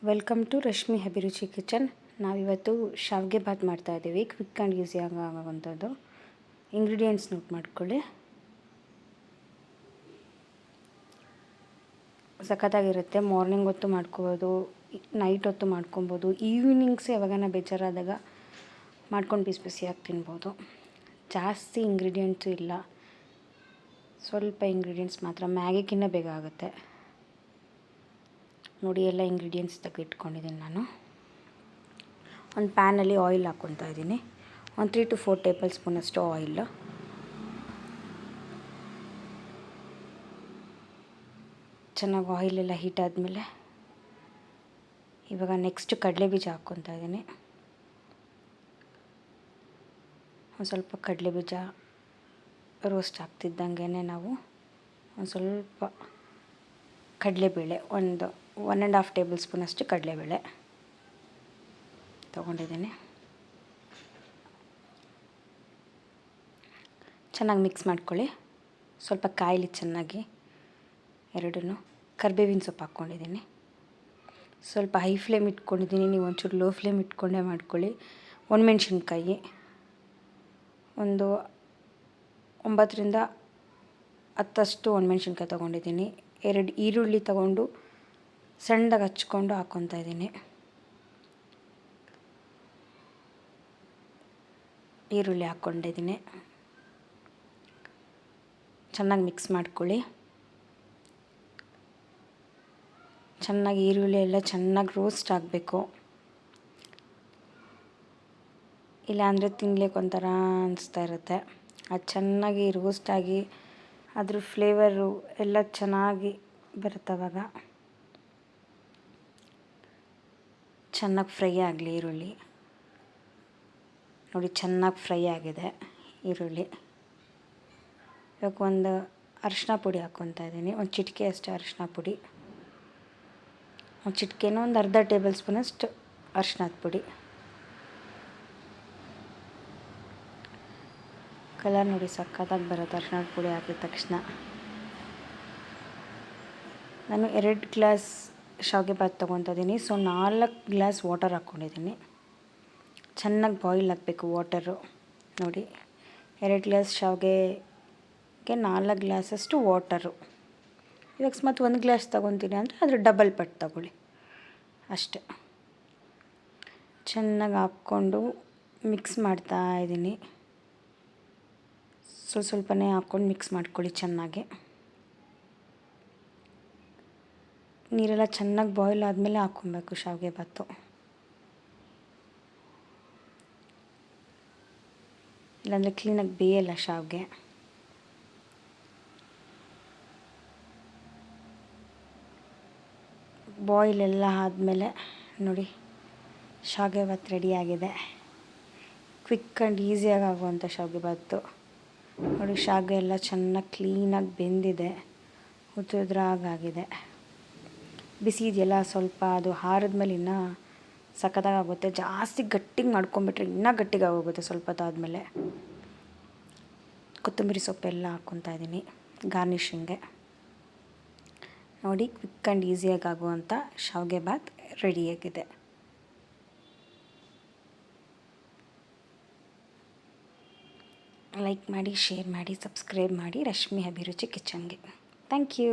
Welcome to Rashmi ಅಭಿರುಚಿ kitchen. ನಾವಿವತ್ತು ಶಾವಿಗೆ ಬಾತ್ ಮಾಡ್ತಾಯಿದ್ದೀವಿ. ಕ್ವಿಕ್ ಆ್ಯಂಡ್ ಈಸಿ ಆಗೋವಂಥದ್ದು. ಇಂಗ್ರೀಡಿಯೆಂಟ್ಸ್ ನೋಟ್ ಮಾಡ್ಕೊಳ್ಳಿ. ಸಖತ್ತಾಗಿರುತ್ತೆ. ಮಾರ್ನಿಂಗ್ ಹೊತ್ತು ಮಾಡ್ಕೋಬೋದು, ನೈಟ್ ಹೊತ್ತು ಮಾಡ್ಕೊಬೋದು, ಈವ್ನಿಂಗ್ಸ್ ಯಾವಾಗನ ಬೇಜಾರಾದಾಗ ಮಾಡ್ಕೊಂಡು ಬಿಸಿ ಬಿಸಿಯಾಗಿ ತಿನ್ಬೋದು. ಜಾಸ್ತಿ ಇಂಗ್ರೀಡಿಯೆಂಟ್ಸು ಇಲ್ಲ, ಸ್ವಲ್ಪ ಇಂಗ್ರೀಡಿಯೆಂಟ್ಸ್ ಮಾತ್ರ. ಮ್ಯಾಗಿಗಿನ್ನ ಬೇಗ ಆಗುತ್ತೆ ನೋಡಿ. ಎಲ್ಲ ಇಂಗ್ರೀಡಿಯೆಂಟ್ಸ್ ತೆಗೆದಿಟ್ಕೊಂಡಿದ್ದೀನಿ ನಾನು. ಒಂದು ಪ್ಯಾನಲ್ಲಿ ಆಯಿಲ್ ಹಾಕ್ಕೊತಾ ಇದ್ದೀನಿ. ಒಂದು 3 to 4 ಟೇಬಲ್ ಸ್ಪೂನಷ್ಟು ಆಯಿಲ್. ಚೆನ್ನಾಗಿ ಆಯಿಲೆಲ್ಲ ಹೀಟ್ ಆದಮೇಲೆ ಇವಾಗ ನೆಕ್ಸ್ಟ್ ಕಡಲೆ ಬೀಜ ಹಾಕ್ಕೊತಾ ಇದ್ದೀನಿ. ಒಂದು ಸ್ವಲ್ಪ ಕಡಲೆ ಬೀಜ ರೋಸ್ಟ್ ಆಗ್ತಿದ್ದಂಗೆ ನಾವು ಒಂದು ಸ್ವಲ್ಪ ಕಡಲೆಬೇಳೆ, ಒಂದು 1.5 ಟೇಬಲ್ ಸ್ಪೂನಷ್ಟು ಕಡಲೆಬೇಳೆ ತೊಗೊಂಡಿದ್ದೀನಿ. ಚೆನ್ನಾಗಿ ಮಿಕ್ಸ್ ಮಾಡ್ಕೊಳ್ಳಿ. ಸ್ವಲ್ಪ ಕಾಯಿಲಿ ಚೆನ್ನಾಗಿ ಎರಡೂ. ಕರಿಬೇವಿನ ಸೊಪ್ಪು ಹಾಕ್ಕೊಂಡಿದ್ದೀನಿ. ಸ್ವಲ್ಪ ಹೈ ಫ್ಲೇಮ್ ಇಟ್ಕೊಂಡಿದ್ದೀನಿ, ನೀವು ಒಂಚೂರು ಲೋ ಫ್ಲೇಮ್ ಇಟ್ಕೊಂಡೇ ಮಾಡ್ಕೊಳ್ಳಿ. ಒಣಮೆಣ್ಸಿನ್ಕಾಯಿ ಒಂದು 9ರಿಂದ 10 ಒಣಮೆಣ್ಸಿನ್ಕಾಯಿ ತೊಗೊಂಡಿದ್ದೀನಿ. 2 ಈರುಳ್ಳಿ ತೊಗೊಂಡು ಸಣ್ಣದಾಗಿ ಹಚ್ಕೊಂಡು ಹಾಕ್ಕೊತಾ ಇದ್ದೀನಿ. ಈರುಳ್ಳಿ ಹಾಕ್ಕೊಂಡಿದ್ದೀನಿ. ಚೆನ್ನಾಗಿ ಮಿಕ್ಸ್ ಮಾಡ್ಕೊಳ್ಳಿ. ಚೆನ್ನಾಗಿ ಈರುಳ್ಳಿ ಎಲ್ಲ ಚೆನ್ನಾಗಿ ರೋಸ್ಟ್ ಆಗಬೇಕು, ಇಲ್ಲಾಂದರೆ ತಿನ್ಲಿಕ್ಕೆ ಒಂಥರ ಅನಿಸ್ತಾ ಇರುತ್ತೆ. ಅದು ಚೆನ್ನಾಗಿ ರೋಸ್ಟಾಗಿ ಅದ್ರ ಫ್ಲೇವರು ಎಲ್ಲ ಚೆನ್ನಾಗಿ ಬರುತ್ತವಾಗ. ಚೆನ್ನಾಗಿ ಫ್ರೈ ಆಗಲಿ ಈರುಳ್ಳಿ. ನೋಡಿ, ಚೆನ್ನಾಗಿ ಫ್ರೈ ಆಗಿದೆ ಈರುಳ್ಳಿ. ಇವಾಗ ಒಂದು ಅರಿಶಿನ ಪುಡಿ ಹಾಕ್ಕೊತಾ ಇದ್ದೀನಿ. ಒಂದು ಚಿಟಿಕೆ ಅಷ್ಟು ಅರಿಶಿನ ಪುಡಿ, ಒಂದು ಚಿಟಿಕೆನೂ ಒಂದು ಅರ್ಧ ಟೇಬಲ್ ಸ್ಪೂನಷ್ಟು ಅರಿಶಿನದ ಪುಡಿ. ಕಲರ್ ನೋಡಿ ಸಕ್ಕತ್ತಾಗಿ ಬರುತ್ತೆ ಅರಿಶಿನದ ಪುಡಿ ಹಾಕಿದ ತಕ್ಷಣ. ನಾನು 2 ಗ್ಲಾಸ್ ಶಾವಿಗೆ ಬಾತ್ ತೊಗೊತಾ ಇದ್ದೀನಿ. ಸೊ 4 ಗ್ಲಾಸ್ ವಾಟರ್ ಹಾಕ್ಕೊಂಡಿದ್ದೀನಿ. ಚೆನ್ನಾಗಿ ಬಾಯ್ಲ್ ಆಗಬೇಕು ವಾಟರು. ನೋಡಿ, 2 ಗ್ಲಾಸ್ ಶಾವಿಗೆಗೆ 4 ಗ್ಲಾಸಷ್ಟು ವಾಟರು. ಇವಾಗ ಮತ್ತು 1 ಗ್ಲಾಸ್ ತೊಗೊತೀನಿ ಅಂದರೆ ಅದ್ರ ಡಬಲ್ ಪಟ್ಟು ತಗೊಳ್ಳಿ ಅಷ್ಟೆ. ಚೆನ್ನಾಗಿ ಹಾಕ್ಕೊಂಡು ಮಿಕ್ಸ್ ಮಾಡ್ತಾ ಇದ್ದೀನಿ. ಸ್ವಲ್ಪನೇ ಹಾಕ್ಕೊಂಡು ಮಿಕ್ಸ್ ಮಾಡ್ಕೊಳ್ಳಿ ಚೆನ್ನಾಗಿ. ನೀರೆಲ್ಲ ಚೆನ್ನಾಗಿ ಬಾಯ್ಲ್ ಆದಮೇಲೆ ಹಾಕ್ಕೊಬೇಕು ಶಾವಿಗೆ ಬಾತು. ಇಲ್ಲಾಂದರೆ ಕ್ಲೀನಾಗಿ ಬೇಯಲ್ಲ ಶಾವಿಗೆ. ಬಾಯ್ಲ್ ಎಲ್ಲ ಆದಮೇಲೆ ನೋಡಿ ಶಾವಿಗೆ ಬಾತ್ ರೆಡಿಯಾಗಿದೆ. ಕ್ವಿಕ್ ಆ್ಯಂಡ್ ಈಸಿಯಾಗಿ ಆಗುವಂಥ ಶಾವಿಗೆ ಬಾತು. ನೋಡಿ, ಶಾವಿಗೆ ಎಲ್ಲ ಚೆನ್ನಾಗಿ ಕ್ಲೀನಾಗಿ ಬೆಂದಿದೆ, ಉದುರಾಗಾಗಿದೆ. ಬಿಸಿ ಇದೆಯಲ್ಲ, ಸ್ವಲ್ಪ ಅದು ಆರಿದ್ಮೇಲೆ ಇನ್ನೂ ಸಖತ್ತಾಗುತ್ತೆ. ಜಾಸ್ತಿ ಗಟ್ಟಿಗೆ ಮಾಡ್ಕೊಂಬಿಟ್ರೆ ಇನ್ನೂ ಗಟ್ಟಿಗಾಗೋಗುತ್ತೆ ಸ್ವಲ್ಪ ಹೊತ್ತಾದಮೇಲೆ. ಕೊತ್ತಂಬರಿ ಸೊಪ್ಪೆಲ್ಲ ಹಾಕ್ಕೊತಾ ಇದ್ದೀನಿ ಗಾರ್ನಿಷಿಂಗ್ಗೆ. ನೋಡಿ, ಕ್ವಿಕ್ ಆ್ಯಂಡ್ ಈಸಿಯಾಗಿ ಆಗುವಂಥ ಶಾವಿಗೆ ಬಾತ್ ರೆಡಿಯಾಗಿದೆ. ಲೈಕ್ ಮಾಡಿ, ಶೇರ್ ಮಾಡಿ, ಸಬ್ಸ್ಕ್ರೈಬ್ ಮಾಡಿ ರಶ್ಮಿ ಅಭಿರುಚಿ ಕಿಚನ್ಗೆ. Thank you.